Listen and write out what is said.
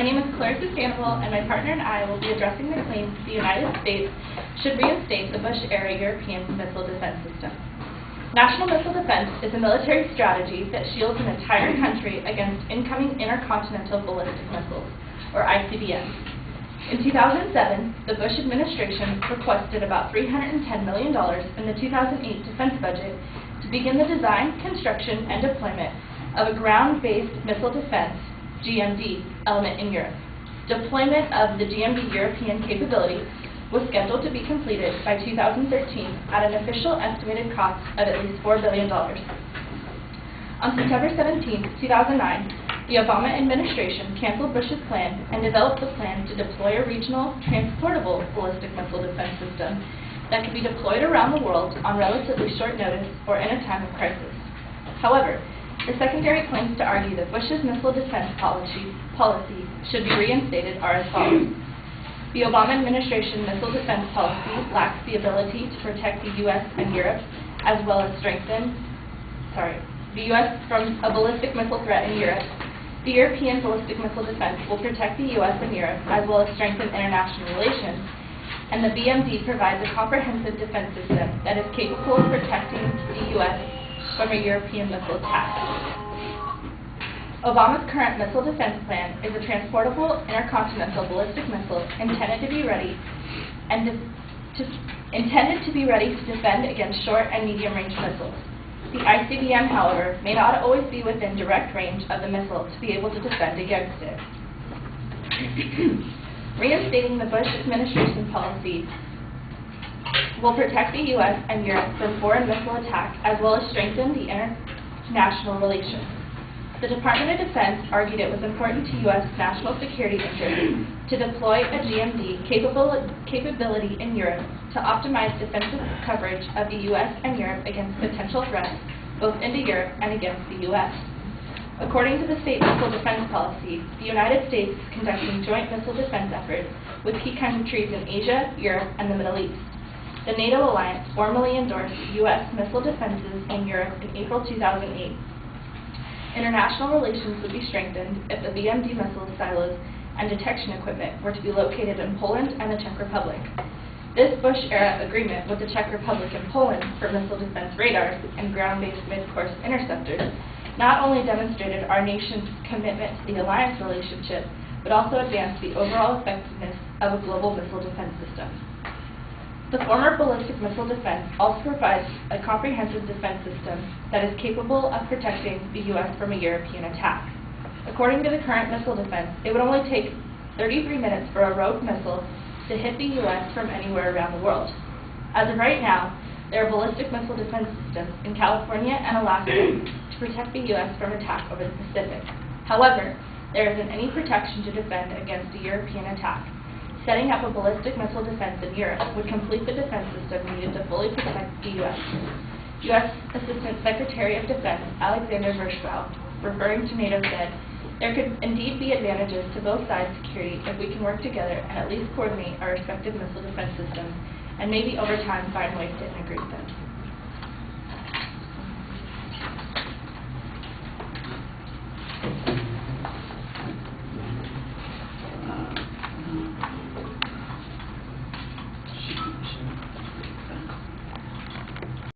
My name is Claire Sustainable, and my partner and I will be addressing the claims the United States should reinstate the Bush-era European missile defense system. National missile defense is a military strategy that shields an entire country against incoming intercontinental ballistic missiles, or ICBMs. In 2007, the Bush administration requested about $310 million in the 2008 defense budget to begin the design, construction, and deployment of a ground-based missile defense GMD element in Europe. Deployment of the GMD European capability was scheduled to be completed by 2013 at an official estimated cost of at least $4 billion. On September 17, 2009, the Obama administration canceled Bush's plan and developed the plan to deploy a regional, transportable ballistic missile defense system that could be deployed around the world on relatively short notice or in a time of crisis. However, the secondary claims to argue that Bush's missile defense policy should be reinstated are as follows. The Obama administration missile defense policy lacks the ability to protect the U.S. and Europe, as well as the U.S. from a ballistic missile threat in Europe. The European ballistic missile defense will protect the U.S. and Europe, as well as strengthen international relations. And the BMD provides a comprehensive defense system that is capable of protecting the U.S. from a European missile attack. Obama's current missile defense plan is a transportable intercontinental ballistic missile intended to be ready to defend against short and medium-range missiles. The ICBM, however, may not always be within direct range of the missile to be able to defend against it. Reinstating the Bush administration policy will protect the U.S. and Europe from foreign missile attack, as well as strengthen the international relations. The Department of Defense argued it was important to U.S. national security interests to deploy a GMD capability in Europe to optimize defensive coverage of the U.S. and Europe against potential threats, both into Europe and against the U.S. According to the State Missile Defense Policy, the United States is conducting joint missile defense efforts with key countries in Asia, Europe, and the Middle East. The NATO alliance formally endorsed U.S. missile defenses in Europe in April 2008. International relations would be strengthened if the BMD missile silos and detection equipment were to be located in Poland and the Czech Republic. This Bush-era agreement with the Czech Republic and Poland for missile defense radars and ground-based mid-course interceptors not only demonstrated our nation's commitment to the alliance relationship, but also advanced the overall effectiveness of a global missile defense system. The former ballistic missile defense also provides a comprehensive defense system that is capable of protecting the U.S. from a European attack. According to the current missile defense, it would only take 33 minutes for a rogue missile to hit the U.S. from anywhere around the world. As of right now, there are ballistic missile defense systems in California and Alaska to protect the U.S. from attack over the Pacific. However, there isn't any protection to defend against a European attack. Setting up a ballistic missile defense in Europe would complete the defense system needed to fully protect the U.S. U.S. Assistant Secretary of Defense Alexander Verschow, referring to NATO, said, "There could indeed be advantages to both sides' security if we can work together and at least coordinate our respective missile defense systems, and maybe over time find ways to integrate them."